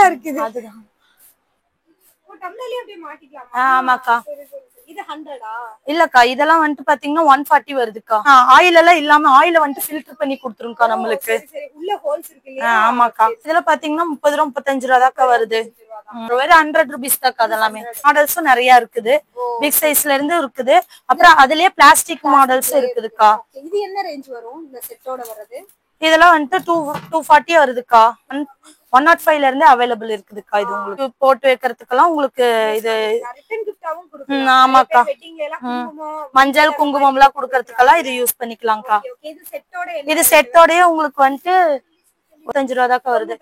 இருக்குது அதுதான். ஓ டம்ளர்லயே அப்படியே மாட்டிக்கலாமா? ஆமாக்கா. சரி சரி சரி. இது 100ஆ? இல்லக்கா இதெல்லாம் வந்துட்டு பாத்தீங்கன்னா 140 வருதுக்கா. ஆயில் எல்லாம் இல்லாம ஆயில வந்துட்டு ஃபில்டர் பண்ணி கொடுத்துருக்கா நம்மளுக்கு. சரி சரி. உள்ள ஹோல்ஸ் இருக்கு இல்லையா? ஆமாக்கா. இதுல பாத்தீங்கன்னா 30 ரூபா 35 ரூபா தாக்கா வருது. வெறும் 100 rupees தாக்கா. அதெல்லாமே மாடல்ஸும் நிறைய இருக்குது. பிக் சைஸ்ல இருந்து இருக்குது. அப்புறம் அதுலயே பிளாஸ்டிக் மாடல்ஸ் இருக்குதுக்கா. இது என்ன ரேஞ்ச் வரும் இந்த செட்டோட வரது? இதெல்லாம் வந்துட்டு 240 வருதுக்கா. 105ல இருந்து அவைலபிள் இருக்குதுக்கா. இது உங்களுக்கு போட்டு வைக்கிறதுக்கெல்லாம் உங்களுக்கு இது ரிட்டன் கிஃப்டாவும் கொடுக்கலாம். ஆமாக்கா. வெட்டிங்ல எல்லாம் குங்குமம் மஞ்சள் குங்குமம் எல்லாம் கொடுக்கறதுக்கெல்லாம் இது யூஸ் பண்ணிக்கலாம்க்கா. இது செட்டோட இது செட்டோடயே உங்களுக்கு வந்துட்டு 95 ரூபா தாக்கா வருது.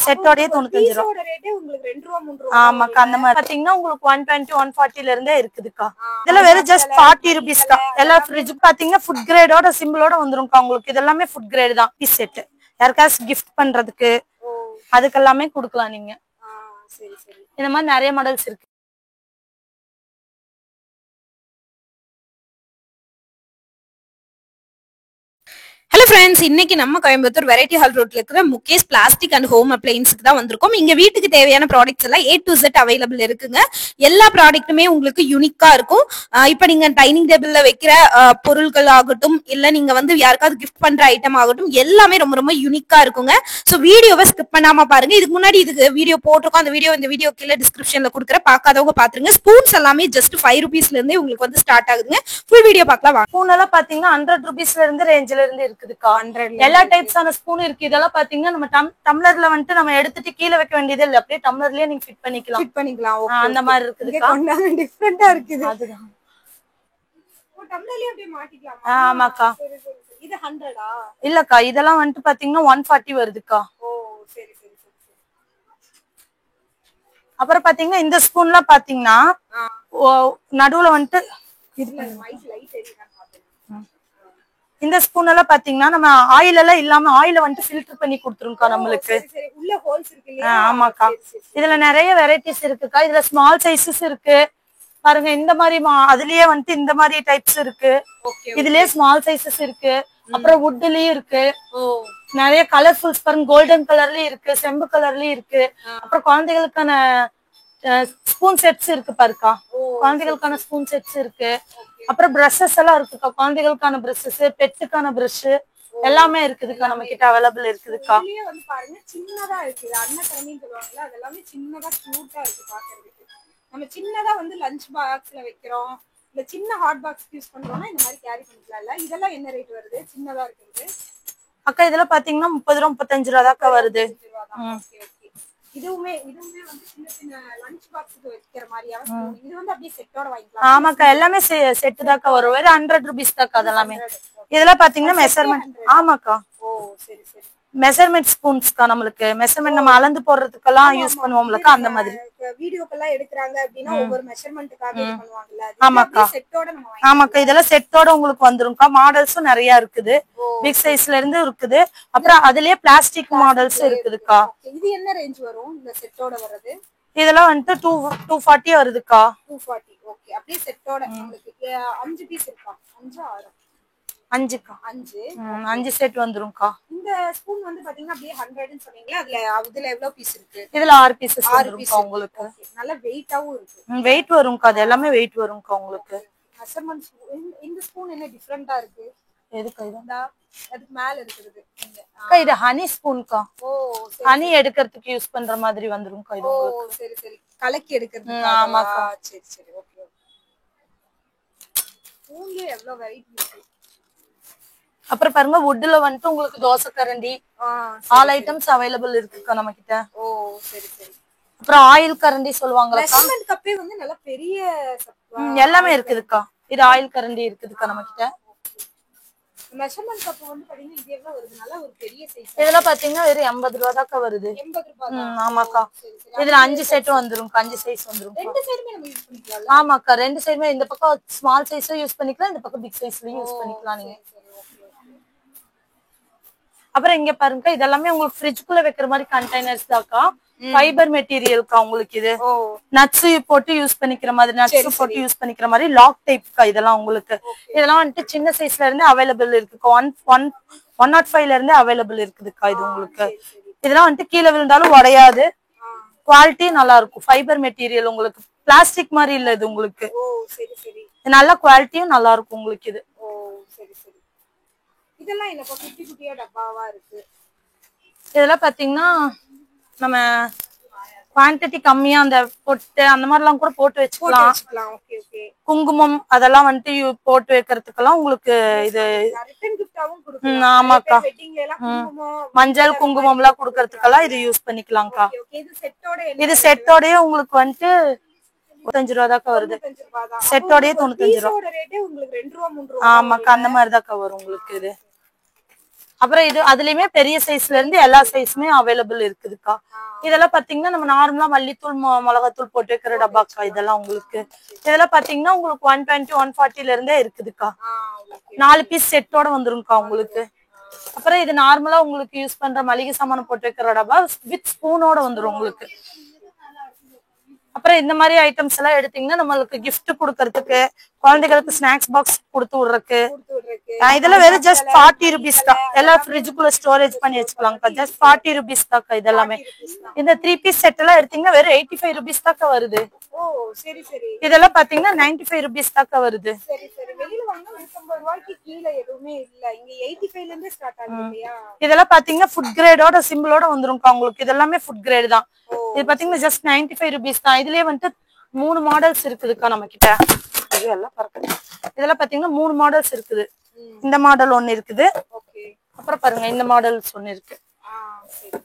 செட்டோடயே 95 ரூபா. ரேட்டே உங்களுக்கு 2 ரூபா 3 ரூபா. ஆமாக்கா. அந்த மாதிரி பாத்தீங்கன்னா உங்களுக்கு 120 140ல இருந்தே இருக்குதுக்கா. இதெல்லாம் வெறும் ஜஸ்ட் 40 rupees தான். எல்லா ஃப்ரிட்ஜ் பாத்தீங்கன்னா ஃபுட் கிரேடோட சிம்பிளோட வந்துரும்க்கா. உங்களுக்கு இதெல்லாமே ஃபுட் கிரேட் தான். பீஸ் செட் யாருக்காச்சும் கிஃப்ட் பண்றதுக்கு அதுக்கெல்லாமே கொடுக்கலாம் நீங்க. சரி சரி. இந்த மாதிரி நிறைய மாடல்ஸ் இருக்கு. ஹலோ ஃப்ரெண்ட்ஸ், இன்னைக்கு நம்ம கோயம்புத்தூர் வெரைட்டி ஹால் ரோட்ல இருக்கிற முகேஷ் பிளாஸ்டிக் அண்ட் ஹோம் அப்ளையன்ஸ்க்கு தான் வந்திருக்கோம். இங்க வீட்டுக்கு தேவையான ப்ராடக்ட்ஸ் எல்லாம் A to Z அவைலபிள் இருக்குங்க. எல்லா ப்ராடக்ட்டுமே உங்களுக்கு யூனிக்கா இருக்கும். இப்போ நீங்க டைனிங் டேபிள்ல வைக்கிற பொருட்கள் ஆகட்டும், இல்ல நீங்க வந்து யாருக்காவது கிஃப்ட் பண்ற ஐட்டம் ஆகட்டும், எல்லாமே ரொம்ப ரொம்ப யூனிக்கா இருக்குங்க. ஸோ வீடியோவை ஸ்கிப் பண்ணாம பாருங்க. இதுக்கு முன்னாடி இதுக்கு வீடியோ போட்டிருக்கோம். அந்த வீடியோ கீழே டிஸ்கிரிப்ஷன்ல கொடுக்குற பார்க்காதவங்க பாத்துருங்க. ஸ்பூன்ஸ் எல்லாமே ஜஸ்ட் 5 rupeesல இருந்தே உங்களுக்கு வந்து ஸ்டார்ட் ஆகுதுங்க. ஃபுல் வீடியோ பார்க்கலாம். ஸ்பூன் எல்லாம் பாத்தீங்கன்னா 100 rupeesல இருந்து ரேஞ்சில இருந்து இருக்குதுக்கா. எல்லா டைப்ஸான ஸ்பூன் இருக்கு. இதெல்லாம் பாத்தீங்கன்னா நம்ம டம்ளர்ல வந்துட்டு நம்ம எடுத்துட்டு கீழே வைக்க வேண்டியது இல்ல. அப்படியே டம்ளர்லயே நீங்க ஃபிட் பண்ணிக்கலாம். அந்த மாதிரி இருக்குதுக்கா. டிஃபரெண்டா இருக்குது. அதுதான். ஓ டம்ளர்லயே அப்படியே மாட்டிக்கலாமா? ஆமாக்கா. சரி சரி சரி. இது 100ஆ? இல்லக்கா இதெல்லாம் வந்துட்டு பாத்தீங்கன்னா 140 வருதுக்கா. ஓ சரி சரி சரி. அப்புறம் பாத்தீங்கன்னா இந்த ஸ்பூன்லாம் பாத்தீங்கன்னா நடுவுல வந்துட்டு இந்த ஸ்பூன் எல்லாம் பாத்தீங்கன்னா நம்ம ஆயில் எல்லாம் இல்லாம ஆயில வந்துட்டு ஃபில்டர் பண்ணி கொடுத்துருக்கா நம்மளுக்கு. உள்ள ஹோல்ஸ் இருக்கு இல்லையா? ஆமாக்கா. இதுல நிறைய வெரைட்டிஸ் இருக்குக்கா. இதுல ஸ்மால் சைஸஸ் இருக்கு பாருங்க. இந்த மாதிரி அதுலயே வந்துட்டு இந்த மாதிரி டைப்ஸ் இருக்கு. இதுலயே ஸ்மால் சைஸஸ் இருக்கு. அப்புறம் வுட்லயும் இருக்கு. நிறைய கலர்ஃபுல்ஸ் பாருங்க. கோல்டன் கலர்லயும் இருக்கு, செம்பு கலர்லயும் இருக்கு. அப்புறம் குழந்தைகளுக்கான ஸ்பூன் செட்ஸ் இருக்கு பாருக்கா. குழந்தைகளுக்கான ஸ்பூன் செட்ஸ் இருக்கு. அப்புறம் பிரஷஸ் எல்லாம் இருக்குக்கா. குழந்தைகளுக்கான பிரஷஸ், பெட்டுக்கான பிரஷ் எல்லாமே இருக்குதுக்கா. நம்ம கிட்ட அவைலபிள் இருக்குதுக்கா. இதுலயே வந்து பாருங்க சின்னதா இருக்கு. அன்னக்கரணின்னு சொல்லுவாங்கல்ல, அதெல்லாமே சின்னதா கியூட்டா இருக்கு பாக்குறதுக்கு. நம்ம சின்னதா வந்து லஞ்ச் பாக்ஸ்ல வைக்கிறோம், இல்ல சின்ன ஹாட் பாக்ஸ் யூஸ் பண்றோம்னா இந்த மாதிரி கேரி பண்ணிக்கலாம்ல. இதெல்லாம் என்ன ரேட் வருது சின்னதா இருக்குது? அக்கா இதெல்லாம் பாத்தீங்கன்னா 30 ரூபா 35 ரூபா தாக்கா வருது. இதுவுமே வந்து சின்ன சின்ன லஞ்ச் பாக்ஸ்க்கு வைக்கிற மாதிரியான ஸ்பூன். இது வந்து அப்படியே செட்டோட வாங்கிக்கலாம். ஆமாக்கா எல்லாமே செட் தாக்கா வரும். வெறும் 100 rupees தாக்கா. அதெல்லாமே இதெல்லாம் பாத்தீங்கன்னா மெஷர்மெண்ட். ஆமாக்கா. ஓ சரி சரி. மெஷர்மெண்ட் ஸ்பூன்ஸ்க்கா. நம்மளுக்கு மெஷர்மெண்ட் நம்ம அளந்து போடுறதுக்கெல்லாம் யூஸ் பண்ணுவோம்லக்கா. அந்த மாதிரி வீடியோக்கெல்லாம் எடுக்கறாங்க அப்படின்னா ஒவ்வொரு மெஷர்மெண்ட்டுக்காக இது பண்ணுவாங்கல்ல. ஆமாக்கா. செட்டோட நம்ம ஆமாக்கா இதெல்லாம் செட்டோட உங்களுக்கு வந்துரும்க்கா. மாடல்ஸும் நிறைய இருக்குது. பிக் சைஸ்ல இருந்து இருக்குது. அப்புறம் அதுலயே பிளாஸ்டிக் மாடல்ஸ் இருக்குதுக்கா. இது என்ன ரேஞ்ச் வரும் இந்த செட்டோட வரது? இதெல்லாம் வந்துட்டு 240 வருதுக்கா. 240. ஓகே. அப்படியே செட்டோட உங்களுக்கு 5 பீஸ் இருக்கா? 5 6? 5க்கா. 5 செட் வந்துரும்க்கா. இந்த ஸ்பூன் வந்து பாத்தீங்கன்னா அப்படியே 100ன்னு சொன்னீங்களா, அதுல எவ்வளவு பீஸ் இருக்கு? இதுல 6 பீசஸ் வந்துரும்க்கா உங்களுக்கு. நல்ல வெயிட்டாவும் இருக்கு. வெயிட் வரும்க்கா. அது எல்லாமே வெயிட் வரும்க்கா உங்களுக்கு. மெஷர்மென்ட் இந்த ஸ்பூன் என்ன டிஃபரெண்டா இருக்கு? எதுக்கு இது? அதுக்கு மேல இருக்குது. அக்கா இது ஹனி ஸ்பூன்க்கா. ஓ ஹனி எடுக்கிறதுக்கு யூஸ் பண்ற மாதிரி வந்துரும்க்கா இது உங்களுக்கு. ஓ சரி சரி. கலக்கி எடுக்கிறதுக்கு. ஆமாக்கா. சரி சரி. ஓகே. ஸ்பூன்ல எவ்வளவு வெயிட் இருக்கு. அப்புறம் பாருங்க வுட்ல வந்துட்டு உங்களுக்கு தோசை கரண்டி ஆல் ஐட்டம்ஸ் அவைலபிள் இருக்குக்கா நம்ம கிட்ட. ஓ சரி சரி. அப்புறம் ஆயில் கரண்டி சொல்லுவாங்கல. மெஷர்மென்ட் கப்பே வந்து நல்ல பெரிய எல்லாமே இருக்குதுக்கா. இது ஆயில் கரண்டி இருக்குதுக்கா நம்ம கிட்ட. மெஷர்மென்ட் கப் வந்து பாத்தீங்கன்னா இது எவ்வளவு வருது? நல்ல ஒரு பெரிய சைஸ். இதெல்லாம் பாத்தீங்கன்னா வெறும் 80 ரூபா தாக்கா வருது. 80 ரூபாய் தான். ஆமாக்கா. இதுல 5 செட் வந்துரும். 5 சைஸ் வந்துரும். ரெண்டு சைடுமே நம்ம யூஸ் பண்ணிக்கலாம். ஆமாக்கா ரெண்டு சைடுமே. இந்த பக்கம் ஸ்மால் சைஸும் யூஸ் பண்ணிக்கலாம், இந்த பக்கம் பிக் சைஸ்லயும் யூஸ் பண்ணிக்கலாம் நீங்க. அப்புறம் இங்க பாருங்க இதெல்லாமே உங்களுக்கு ஃப்ரிட்ஜ்க்குள்ள வைக்கிற மாதிரி கண்டெய்னர்ஸ் தாக்கா. ஃபைபர் மெட்டீரியல்க்கா உங்களுக்கு. இது நட்ஸ் போட்டு யூஸ் பண்ணிக்கிற மாதிரி, நட்ஸ் போட்டு யூஸ் பண்ணிக்கிற மாதிரி லாக் டைப்க்கா. இதெல்லாம் உங்களுக்கு இதெல்லாம் வந்துட்டு சின்ன சைஸ்ல இருந்து அவைலபிள் இருக்குக்கா. 105ல இருந்து அவைலபிள் இருக்குதுக்கா இது உங்களுக்கு. இதெல்லாம் வந்துட்டு கீழே விழுந்தாலும் உடையாது. குவாலிட்டி நல்லா இருக்கும். ஃபைபர் மெட்டீரியல், உங்களுக்கு பிளாஸ்டிக் மாதிரி இல்ல இது உங்களுக்கு. ஓ சரி சரி. நல்ல குவாலிட்டியும் நல்லா இருக்கும் உங்களுக்கு இது. ஓ சரி சரி. இதெல்லாம் என்னப்பா குட்டி குட்டியா டப்பாவா இருக்கு? இதெல்லாம் பாத்தீங்கன்னா நம்ம குவான்டிட்டி கம்மியா அந்த பொட்டு அந்த மாதிரிலாம் கூட போட்டு வச்சுக்கலாம். Okay okay. குங்குமம் அதெல்லாம் வந்துட்டு போட்டு வைக்கிறதுக்கெல்லாம் உங்களுக்கு இது. ரிட்டன் கிஃப்டாவும் கொடுக்கலாம். ஆமாக்கா. வெட்டிங்ல எல்லாம் குங்குமம் மஞ்சள் குங்குமம் எல்லாம் கொடுக்கறதுக்கெல்லாம் இது யூஸ் பண்ணிக்கலாம்க்கா. இது செட்டோடயே உங்களுக்கு வந்துட்டு 95 ரூபா தாக்கா வருது. செட்டோடயே 95 ரூபா. ஆமாக்கா அந்த மாதிரி தாக்கா வரும் உங்களுக்கு இது. அப்புறம் இது அதுலயுமே பெரிய சைஸ்ல இருந்து எல்லா சைஸுமே அவைலபிள் இருக்குதுக்கா. இதெல்லாம் பாத்தீங்கன்னா நம்ம நார்மலா மல்லித்தூள் மிளகாத்தூள் போட்டு வைக்கிற டப்பாக்கா இதெல்லாம் உங்களுக்கு. இதெல்லாம் பாத்தீங்கன்னா உங்களுக்கு 120 140ல இருந்தே இருக்குதுக்கா. 4 பீஸ் செட்டோட வந்துரும்க்கா உங்களுக்கு. அப்புறம் இது நார்மலா உங்களுக்கு யூஸ் பண்ற மளிகை சாமான் போட்டு வைக்கிற டப்பா வித் ஸ்பூனோட வந்துரும் உங்களுக்கு. அப்புறம் இந்த மாதிரி ஐட்டம்ஸ் எல்லாம் எடுத்தீங்கன்னா நம்மளுக்கு கிஃப்ட் கொடுக்கறதுக்கு, குழந்தைகளுக்கு ஸ்நாக்ஸ் பாக்ஸ் கொடுத்து விடுறதுக்கு இதெல்லாம் வெறும் ஜஸ்ட் 40 rupees தான். எல்லாம் ஃப்ரிட்ஜுக்குள்ள ஸ்டோரேஜ் பண்ணி வச்சுக்கலாம்க்கா. ஜஸ்ட் 40 rupees தாக்கா இதெல்லாமே. இந்த 3 பீஸ் செட் எல்லாம் எடுத்தீங்கன்னா வெறும் 85 rupees தாக்கா வருது. ஓ சரி சரி. இதெல்லாம் பாத்தீங்கன்னா 95 rupees தாக்கா வருது. சரி சரி. வெளியில வாங்க 150 ரூபாய்க்கு கீழ எதுவுமே இல்ல. இங்க 85ல இருந்து ஸ்டார்ட் ஆகுது இல்லையா? இதெல்லாம் பாத்தீங்கன்னா ஃபுட் கிரேடோட சிம்பிளோட வந்துரும்க்கா உங்களுக்கு. இதெல்லாமே ஃபுட் கிரேட் தான். இது பாத்தீங்கன்னா ஜஸ்ட் 95 rupees தான். இதுலயே வந்துட்டு 3 மாடல்ஸ் இருக்குதுக்கா நம்ம கிட்ட. இதெல்லாம் பாருங்க. இதெல்லாம் பாத்தீங்கன்னா 3 மாடல்ஸ் இருக்குது. இந்த மாடல் ஒன்னு இருக்குது. ஓகே. அப்புறம் பாருங்க இந்த மாடல்ஸ் ஒன்னு இருக்கு. சரி.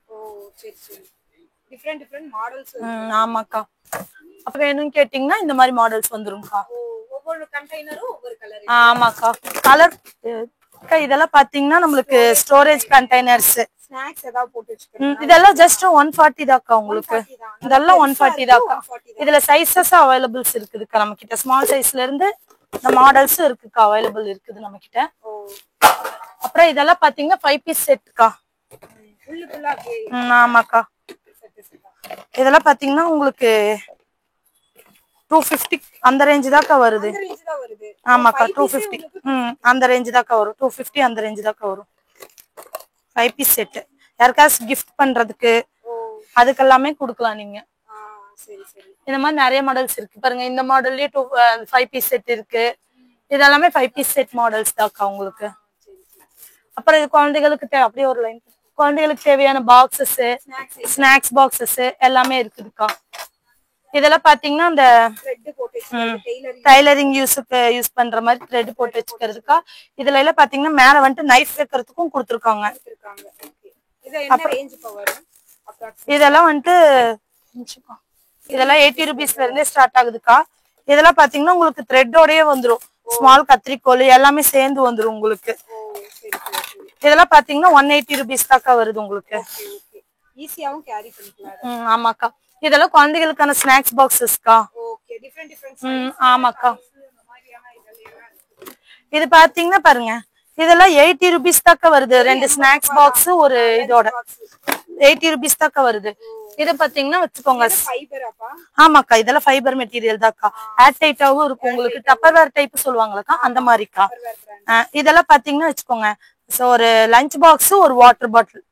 ஓ சரி சரி. Different models. ஆமாக்கா. அப்ப வேணும்னு கேட்டிங்கன்னா இந்த மாதிரி மாடல்ஸ் வந்துரும்க்கா. ஒவ்வொரு கண்டெய்னரும் ஒவ்வொரு கலர். ஆமாக்கா. கலர் இதெல்லாம் பாத்தீங்கன்னா நம்மளுக்கு ஸ்டோரேஜ் கண்டெய்னர்ஸ். ஸ்நாக்ஸ் ஏதாவது போட்டு வச்சுக்கணும். இதெல்லாம் ஜஸ்ட் 140 தாக்கா உங்களுக்கு. இதெல்லாம் 140 தாக்கா. இதுல சைஸஸ் அவைலபிள்ஸ் இருக்குதுக்கா நம்ம கிட்ட. ஸ்மால் சைஸ்ல இருந்து இந்த மாடல்ஸ் இருக்குக்கா அவைலபிள் இருக்குது நம்ம கிட்ட. அப்புறம் இதெல்லாம் பாத்தீங்கன்னா 5 பீஸ் செட்க்கா. ஆமாக்கா. இதெல்லாம் பாத்தீங்கன்னா உங்களுக்கு 250 அந்த ரேஞ்ச் தாக்கா வருது. ஆமாக்கா 250. அந்த ரேஞ்ச் தாக்கா வரும். 250 அந்த ரேஞ்ச் தாக்கா வரும். 5 பீஸ் செட். யாருக்காச்சும் கிஃப்ட் பண்றதுக்கு அதுக்கெல்லாமே கொடுக்கலாம் நீங்க. இந்த மாதிரி நிறைய மாடல்ஸ் இருக்கு பாருங்க. இந்த மாடல்லயே 5 பீஸ் செட் இருக்கு. இதெல்லாமே 5 பீஸ் செட் மாடல்ஸ் தாக்கா உங்களுக்கு. அப்புறம் இது குழந்தைகளுக்கு அப்படியே ஒரு லைன் குழந்தைகளுக்கு தேவையான பாக்ஸஸ், ஸ்நாக்ஸ் பாக்ஸஸ் எல்லாமே இருக்குதுக்கா. இதெல்லாம் பாத்தீங்கன்னா இந்த டைலரிங் யூஸ் பண்ற மாதிரி த்ரெட் போட்டு வச்சுக்கிறதுக்கா. இதுல எல்லாம் பாத்தீங்கன்னா மேல வந்துட்டு நைஃப் வைக்கிறதுக்கும் கொடுத்துருக்காங்க. இதெல்லாம் வந்துட்டு இதெல்லாம் 80 rupeesல இருந்தே ஸ்டார்ட் ஆகுதுக்கா. இதெல்லாம் பாத்தீங்கன்னா உங்களுக்கு த்ரெட்டோடயே வந்துரும். ஸ்மால் கத்திரிக்கோல் எல்லாமே சேர்ந்து வந்துரும் உங்களுக்கு. இதெல்லாம் பாத்தீங்கன்னா 180 rupees தாக்கா வருது உங்களுக்கு. ஈஸியாவும் கேரி பண்ணிக்கலாம். ஆமாக்கா. இதெல்லாம் குழந்தைகளுக்கான ஸ்நாக்ஸ் பாக்ஸஸ்க்கா. ஆமாக்கா. இது பாத்தீங்கன்னா பாருங்க. இதெல்லாம் 80 rupees தாக்கா வருது. 2 ஸ்நாக்ஸ் பாக்ஸ் ஒரு இதோட 80 rupees தாக்கா வருது. இது பாத்தீங்கன்னா வச்சுக்கோங்க. ஆமாக்கா. இதெல்லாம் ஃபைபர் மெட்டீரியல் தாக்கா. ஏர் டைட்டாவும் இருக்கும் உங்களுக்கு. டப்பர்வேர் டைப் சொல்லுவாங்களாக்கா அந்த மாதிரிக்கா. இதெல்லாம் பாத்தீங்கன்னா வச்சுக்கோங்க. ஒரு லஞ்ச் பாக்ஸ் ஒரு வாட்டர் பாட்டில்.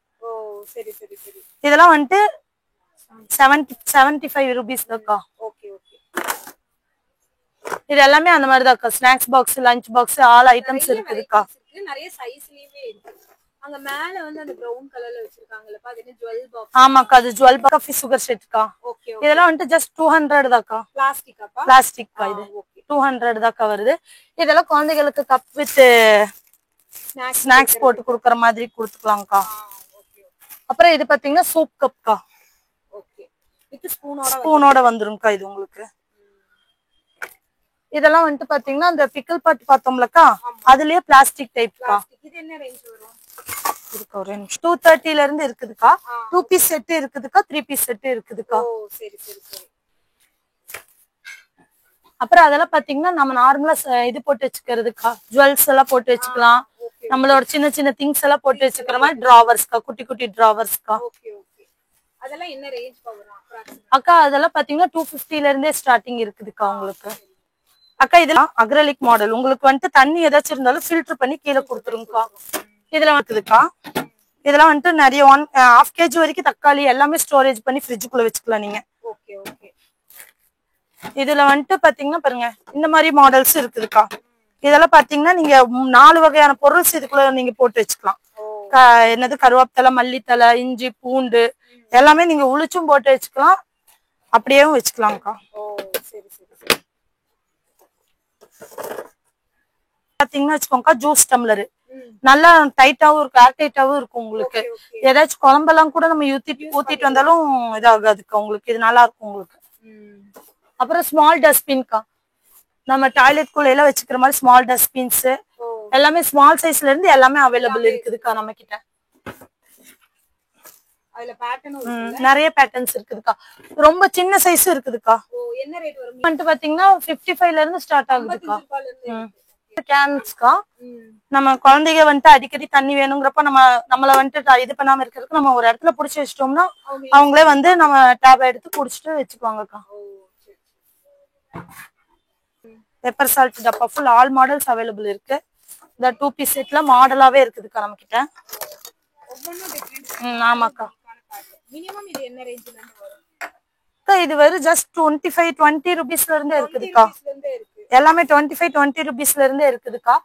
இதெல்லாம் வந்துட்டு 75 rupees தாக்கா. இது எல்லாமே அந்த மாதிரி தாக்கா. Snacks box, lunch box, all items இருக்குதுக்கா. நிறைய சைஸ்லயுமே இருக்கு. அங்க மேல வந்து அந்த பிரவுன் கலர்ல வச்சிருக்காங்கல அது என்ன ஜுவல் பாக்ஸ்? ஆமாக்கா. அது ஜுவல் காஃபி சுகர் செட்க்கா. இதெல்லாம் வந்து ஜஸ்ட் 200 தாக்கா. பிளாஸ்டிக்காப்பா? பிளாஸ்டிக்கா. இது 200 தாக்கா வருது. இதெல்லாம் குழந்தைகளுக்கு கப் வித் ஸ்நாக்ஸ் போட்டு குடுக்குற மாதிரி கொடுத்துக்கலாம்க்கா. அப்புறம் இது பாத்தீங்கன்னா சூப் கப்க்கா. ஓகே. வித் ஸ்பூனோட வந்துரும்க்கா இது உங்களுக்கு. இதெல்லாம் வந்து பாத்தீங்கன்னா அந்த பிக்கிள் பாட் பார்த்தோம்லக்கா அதுலயே பிளாஸ்டிக் டைப்க்கா. இது என்ன ரேஞ்ச் வரும்? இதுக்கு ஒரு 230ல இருந்து இருக்குதுக்கா. 2 பீஸ் செட் இருக்குதுக்கா. 3 பீஸ் செட் இருக்குதுக்கா. ஓ சரி சரி சரி. அப்புறம் அதெல்லாம் பாத்தீங்கன்னா நம்ம நார்மலா இது போட்டு வச்சுக்கிறதுக்கா. ஜுவல்ஸ் எல்லாம் போட்டு வச்சுக்கலாம். நம்மளோட சின்ன சின்ன திங்ஸ் எல்லாம் போட்டு வச்சுக்கிற மாதிரி டிராவர்ஸ்க்கா. குட்டி குட்டி டிராவர்ஸ்க்கா. Okay okay. அதெல்லாம் என்ன ரேஞ்ச் வரும் அக்கா? அதெல்லாம் பாத்தீங்கன்னா 250ல இருந்தே ஸ்டார்டிங் இருக்குதுக்கா உங்களுக்கு. அக்கா இதெல்லாம் அக்ரலிக் மாடல். உங்களுக்கு வந்துட்டு தண்ணி ஏதாச்சும் இருந்தாலும் ஃபில்டர் பண்ணி கீழே கொடுத்துருங்கக்கா. இதெல்லாம் இருக்குதுக்கா. இதெல்லாம் வந்துட்டு நிறைய 1/2 kg வரைக்கும் தக்காளி எல்லாமே ஸ்டோரேஜ் பண்ணி ஃப்ரிட்ஜுக்குள்ள வச்சுக்கலாம் நீங்க. Okay okay. இதுல வந்துட்டு பாத்தீங்கன்னா பாருங்க இந்த மாதிரி மாடல்ஸ் இருக்குதுக்கா. இதெல்லாம் பாத்தீங்கன்னா நீங்க 4 வகையான பொருள்ஸ் இதுக்குள்ள நீங்க போட்டு வச்சுக்கலாம். என்னது கருவேப்பிலை, மல்லித்தலை, இஞ்சி, பூண்டு எல்லாமே நீங்க உளிச்சும் போட்டு வச்சுக்கலாம், அப்படியேவும் வச்சுக்கலாம்க்கா. பாத்தீங்கன்னா வச்சுக்கோங்கக்கா ஜூஸ் டம்ளரு நல்லா டைட்டாவும் இருக்கும், ஏர் டைட்டாவும் இருக்கும் உங்களுக்கு. ஏதாச்சும் குழம்பெல்லாம் கூட நம்ம ஊத்திட்டு வந்தாலும் இதாகாதுக்கா உங்களுக்கு. இது நல்லா இருக்கும் உங்களுக்கு. அப்புறம் ஸ்மால் டஸ்ட்பின்க்கா, நம்ம டாய்லெட் குள்ள எல்லாம் வச்சுக்கிற மாதிரி ஸ்மால் டஸ்ட்பின்ஸ் எல்லாமே ஸ்மால் சைஸ்ல இருந்து எல்லாமே அவைலபிள் இருக்குதுக்கா நம்ம கிட்ட. நிறைய பேட்டர்ன்ஸ் இருக்குதுக்கா. ரொம்ப சின்ன சைஸ் இருக்குதுக்கா. என்ன ரேட் வரும்? வந்துட்டு பாத்தீங்கன்னா 55ல இருந்து ஸ்டார்ட் ஆகுதுக்கா. கேன்ஸ்க்கா நம்ம குழந்தைங்க வந்துட்டு அடிக்கடி தண்ணி வேணுங்கிறப்ப நம்மள வந்துட்டு இது பண்ணாம இருக்கிறதுக்கு நம்ம ஒரு இடத்துல புடிச்சு வச்சிட்டோம்னா அவங்களே வந்து நம்ம டேப் எடுத்து குடிச்சிட்டு வச்சுக்குவாங்கக்கா. பெப்பர் சால்ட் டப்பா ஃபுல் ஆல் மாடல்ஸ் அவைலபிள் இருக்கு. இந்த 2 பீஸ் செட்ல மாடலாவே இருக்குதுக்கா நம்ம கிட்ட. ஆமாக்கா. மினிமம் இது என்ன ரேஞ்ச்ல இருந்து வரும்? இது வெறும் ஜஸ்ட் 20 ரூபீஸ்ல இருந்தே இருக்குதுக்கா. எல்லாமே 20 ரூபீஸ்ல இருந்தே இருக்குதுக்கா.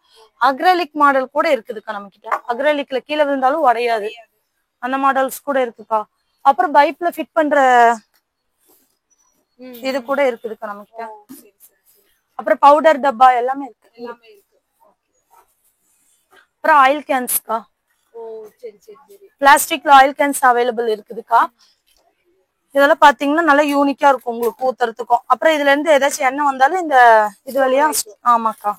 அக்ரலிக் மாடல் கூட இருக்குதுக்கா நம்ம கிட்ட. அக்ரலிக்ல கீழே விழுந்தாலும் உடையாது, அந்த மாடல்ஸ் கூட இருக்குக்கா. அப்புறம் பைப்ல ஃபிட் பண்ற இது கூட இருக்குதுக்கா நம்ம கிட்ட. அப்புறம் பவுடர் டப்பா எல்லாமே இருக்கு. அப்புறம் ஆயில் கேன்ஸ்க்கா. பிளாஸ்டிக்ல ஆயில் கேன்ஸ் அவைலபிள் இருக்குதுக்கா. இதெல்லாம் பாத்தீங்கன்னா நல்லா யூனிக்கா இருக்கும் உங்களுக்கு ஊத்துறதுக்கும். அப்புறம் இதுல இருந்து ஏதாச்சும் எண்ணெய் வந்தாலும் இந்த இது வழியா. ஆமாக்கா.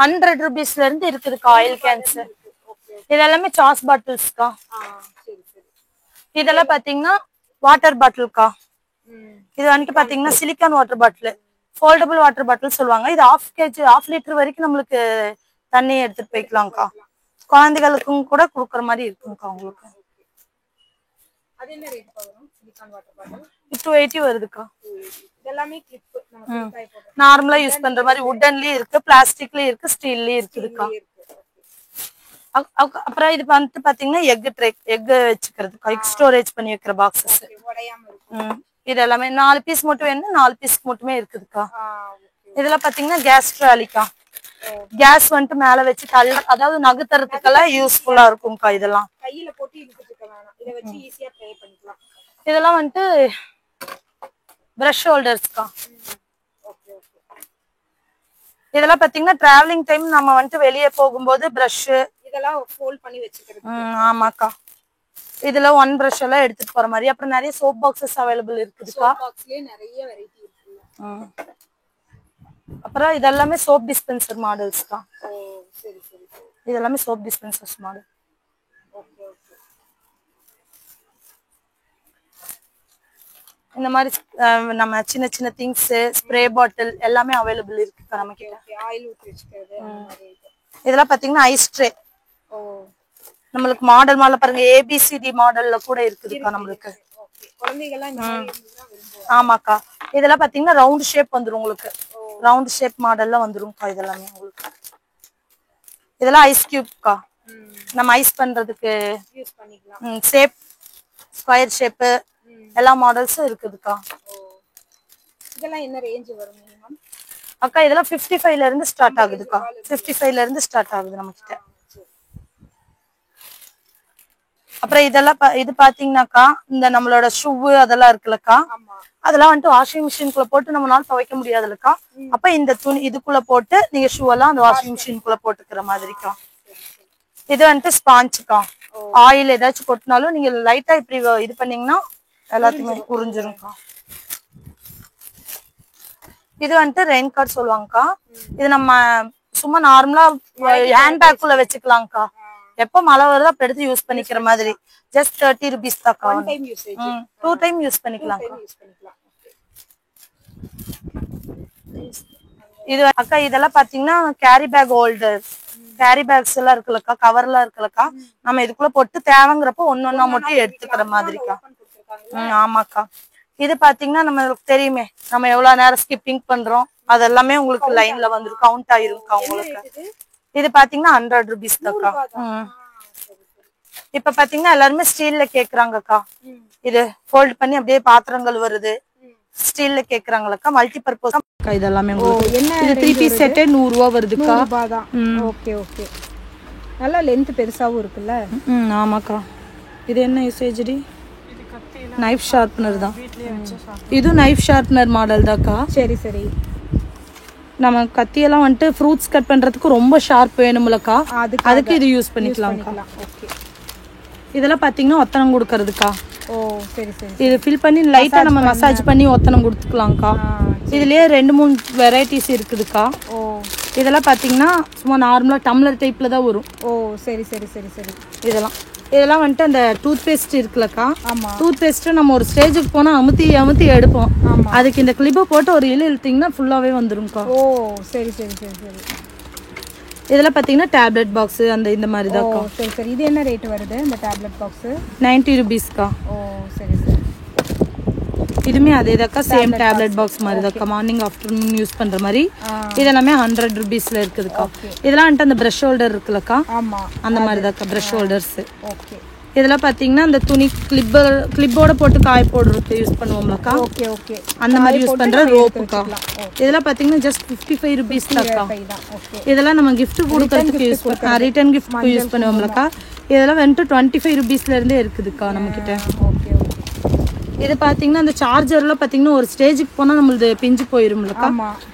100 ரூபீஸ்ல இருந்து இருக்குதுக்கா ஆயில் கேன்ஸ். இதெல்லாமே சாஸ் பாட்டில்ஸ்க்கா. இதெல்லாம் பாத்தீங்கன்னா வாட்டர் பாட்டில்க்கா. இது வந்துட்டு பாத்தீங்கன்னா silicon water bottle, foldable water bottle சொல்லுவாங்க. இது 1/2 லிட்டர் வரைக்கும் நம்மளுக்கு தண்ணி எடுத்துட்டு போய்க்கலாம்க்கா. குழந்தைகளுக்கும் கூட குடுக்கற மாதிரி இருக்கும்க்கா உங்களுக்கு. அது என்ன ரேட் வரும்? Silicon water bottle 280 வருதுக்கா. இதெல்லாமே கிளிப் நம்ம நார்மலா யூஸ் பண்ற மாதிரி வுட்டன்லயும் இருக்கு, பிளாஸ்டிக்லயும் இருக்கு, ஸ்டீல்லயும் இருக்குதுக்கா. அப்புறம் இது வந்துட்டு பாத்தீங்கன்னா எக் வச்சுக்கிறதுக்கா, எக் ஸ்டோரேஜ் பண்ணி வைக்கிற பாக்ஸஸ். இது எல்லாமே 4 பீஸ் மட்டும் வேணும், 4 பீஸ்க்கு மட்டுமே இருக்குதுக்கா. இதெல்லாம் பாத்தீங்கன்னா கேஸ் ட்ராலிக்கா. கேஸ் வந்துட்டு மேல வச்சு அதாவது நகுத்தறதுக்கெல்லாம் யூஸ்ஃபுல்லா இருக்கும்க்கா. இதெல்லாம் கையில போட்டு இழுத்துட்டு இருக்கலாம், இத வச்சு ஈஸியா ப்ளே பண்ணிக்கலாம். இதெல்லாம் வந்துட்டு பிரஷ் ஹோல்டர்ஸ்க்கா. இதெல்லாம் பாத்தீங்கன்னா டிராவலிங் டைம் நம்ம வந்துட்டு வெளியே போகும்போது பிரஷ் இதெல்லாம் ஃபோல்ட் பண்ணி வச்சுக்கிறது. ஆமாக்கா. இதுல 1 பிரஷ் எல்லாம் எடுத்துட்டு போற மாதிரி. அப்புறம் நிறைய சோப் பாக்ஸஸ் அவைலபிள் இருக்குதுக்கா. சோப் பாக்ஸ்லயே நிறைய வெரைட்டி இருக்கு. அப்புறம் இதெல்லாமே சோப் டிஸ்பென்சர் மாடல்ஸ்க்கா. சரி சரி. இதெல்லாமே soap dispensers model. Okay okay. இந்த மாதிரி நம்ம சின்ன சின்ன திங்ஸ், ஸ்ப்ரே பாட்டில் எல்லாமே அவைலபிள் இருக்குக்கா நம்ம கிட்ட. ஆயில் ஊத்தி வச்சுக்கிறது அந்த மாதிரி. இதெல்லாம் பாத்தீங்கன்னா ஐஸ் ட்ரே. நம்மளுக்கு மாடல் மாடல் பாருங்க, ABCD மாடல்ல கூட இருக்குதுக்கா நம்மளுக்கு. குழந்தைகள்லாம் இந்த மாதிரி இருந்துச்சுன்னா விரும்புவாங்க. ஆமாக்கா. இதெல்லாம் பாத்தீங்கன்னா ரவுண்ட் ஷேப் வந்துரும் உங்களுக்கு. ரவுண்ட் ஷேப் மாடல்ல வந்துரும்க்கா இதெல்லாமே உங்களுக்கு. இதெல்லாம் ஐஸ் கியூப்க்கா. நம்ம ஐஸ் பண்றதுக்கு யூஸ் பண்ணிக்கலாம். ஷேப், ஸ்கொயர் ஷேப் எல்லா மாடல்ஸும் இருக்குதுக்கா. இதெல்லாம் என்ன ரேஞ்ச் வரும் மினிமம்? அக்கா இதெல்லாம் 55ல இருந்து ஸ்டார்ட் ஆகுதுக்கா. 55ல இருந்து ஸ்டார்ட் ஆகுது நம்ம கிட்ட. அப்புறம் இதெல்லாம் இது பாத்தீங்கன்னாக்கா இந்த நம்மளோட ஷூ அதெல்லாம் இருக்குல்லக்கா, அதெல்லாம் வந்துட்டு வாஷிங் மிஷின்குள்ள போட்டு நம்மளால துவைக்க முடியாதுல்லக்கா. அப்ப இந்த துணி இதுக்குள்ள போட்டு நீங்க ஷூ எல்லாம் அந்த வாஷிங் மிஷின்குள்ள போட்டுக்கிற மாதிரிக்கா. இது வந்துட்டு ஸ்பாஞ்சுக்கா. ஆயில் ஏதாச்சும் கொட்டினாலும் நீங்க லைட்டா இப்படி இது பண்ணீங்கன்னா எல்லாத்தையுமே உறிஞ்சிரும்க்கா. இது வந்துட்டு ரெயின் கார்ட் சொல்லுவாங்கக்கா. இது நம்ம சும்மா நார்மலா ஹேண்ட் பேக் குள்ள வச்சுக்கலாம்க்கா. எப்ப மழை வருதோ அப்ப எடுத்து யூஸ் பண்ணிக்கிற மாதிரி. ஜஸ்ட் 30 ரூபீஸ் தான்க்கா. 2 டைம் யூஸ் பண்ணிக்கலாம். இது அக்கா இதெல்லாம் பாத்தீங்கன்னா carry bag holder, carry bags எல்லாம் இருக்குல்லக்கா, கவர்லாம் இருக்குல்லக்கா. நம்ம இதுக்குள்ள போட்டு தேவைங்கிறப்ப ஒன்னொன்னா மட்டும் எடுத்துக்கிற மாதிரிக்கா. ஆமாக்கா. இது பாத்தீங்கன்னா நம்மளுக்கு தெரியுமே நம்ம எவ்வளவு நேரம் ஸ்கிப்பிங் பண்றோம், அதெல்லாமே உங்களுக்கு லைன்ல வந்துரும், கவுண்ட் ஆயிரும்க்கா உங்களுக்கு. இது பாத்தீங்கன்னா 100 rupees தான்க்கா. இப்ப பாத்தீங்கன்னா எல்லாருமே ஸ்டீல்ல கேக்குறாங்கக்கா. இது ஃபோல்ட் பண்ணி அப்படியே பாத்திரங்கள் வருது, ஸ்டீல்ல கேக்குறாங்களக்கா. மல்டி பர்பஸ் இதெல்லாமே என்ன இது 3 பீஸ் செட்டே 100 ரூபாய் வருதுக்கா. Okay okay. நல்லா லென்த் பெருசாவும் இருக்குல்ல. ஆமாக்கா. இது என்ன யூசேஜ்? நைஃப் ஷார்ப்னர் தான். இது நைஃப் ஷார்ப்னர் மாடல் தான்க்கா. சரி சரி. நம்ம கத்தியெல்லாம் வந்துட்டு ஃப்ரூட்ஸ் கட் பண்றதுக்கு ரொம்ப ஷார்ப் வேணும்லக்கா, அதுக்கு இது யூஸ் பண்ணிக்கலாம்க்கா. ஓகே. இதெல்லாம் பாத்தீங்கன்னா ஒத்தனம் கொடுக்கறதுக்கா. ஓ சரி சரி. இது ஃபில் பண்ணி லைட்டா நம்ம மசாஜ் பண்ணி ஒத்தனம் கொடுத்துக்கலாம்க்கா. இதுலயே 2-3 வெரைட்டிஸ் இருக்குதுக்கா. ஓ இதெல்லாம் பாத்தீங்கன்னா சும்மா நார்மலா டம்ளர் டைப்ல தான் வரும். ஓ சரி சரி சரி சரி. இதெல்லாம் வந்துட்டு அந்த டூத் பேஸ்ட் இருக்குல்லக்கா. ஆமா. டூத் பேஸ்ட் நம்ம ஒரு ஸ்டேஜுக்கு போனா அமுத்தி அமுத்தி எடுப்போம். அதுக்கு இந்த கிளிப்பை போட்டு ஒரு இழுத்தீங்கன்னா ஃபுல்லாவே வந்துரும்க்கா. ஓ சரி சரி சரி சரி. இதெல்லாம் பாத்தீங்கன்னா டேப்லெட் பாக்ஸ் அந்த இந்த மாதிரி தான்க்கா. சரி சரி. இது என்ன ரேட் வருது இந்த டேப்லெட் பாக்ஸ்? 90 rupeesக்கா. ஓ சரி சரி. இதுமே அதே தான்க்கா, சேம் டேப்லெட் பாக்ஸ் மாதிரி தான்க்கா. மார்னிங் ஆஃப்டர்நூன் யூஸ் பண்ற மாதிரி. இதெல்லாமே 100 rupeesல இருக்குதுக்கா. இதெல்லாம் வந்துட்டு அந்த பிரஷ் ஹோல்டர் இருக்குல்லக்கா. ஆமா. அந்த மாதிரி தான்க்கா பிரஷ் ஹோல்டர்ஸ். ஓகே. இதெல்லாம் பாத்தீங்கன்னா அந்த துணி கிளிப்போட போட்டு காய போடுறதுக்கு யூஸ் பண்ணுவோம்லக்கா. Okay okay. அந்த மாதிரி யூஸ் பண்ற ரோப்புக்கா. இதெல்லாம் பாத்தீங்கன்னா ஜஸ்ட் 55 rupees தான்க்கா. இதெல்லாம் நம்ம gift கொடுக்கறதுக்கு யூஸ் பண்ண ரிட்டர்ன் கிஃப்ட்க்கு யூஸ் பண்ணுவோம்லக்கா. இதெல்லாம் வந்துட்டு 25 rupeesல இருந்தே இருக்குதுக்கா நம்ம கிட்ட. Okay okay. இது பாத்தீங்கன்னா அந்த சார்ஜர்ல பாத்தீங்கன்னா ஒரு ஸ்டேஜுக்கு போனா நம்மளுது பிஞ்சு போயிரும்லக்கா.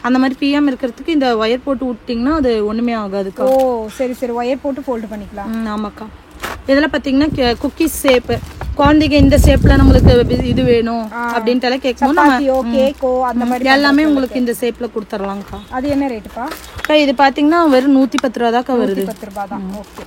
அந்த மாதிரி பிஎம் இருக்கிறதுக்கு இந்த ஒயர் போட்டு விட்டீங்கன்னா அது ஒண்ணுமே ஆகாதுக்கா. ஓ சரி சரி. ஒயர் போட்டு ஃபோல்ட் பண்ணிக்கலாம். ஆமாக்கா. இதெல்லாம் பாத்தீங்கன்னா குக்கீஸ் ஷேப், குழந்தைங்க இந்த ஷேப்ல நம்மளுக்கு இது வேணும் அப்படின்ட்டு எல்லாம் கேட்கும் கேக்கோ அந்த மாதிரி எல்லாமே உங்களுக்கு இந்த ஷேப்ல கொடுத்துடலாம்க்கா. அது என்ன ரேட்டுப்பா? இது பாத்தீங்கன்னா வெறும் 110 ரூபா தான்க்கா வருது. 110 ரூபா தான். ஓகே.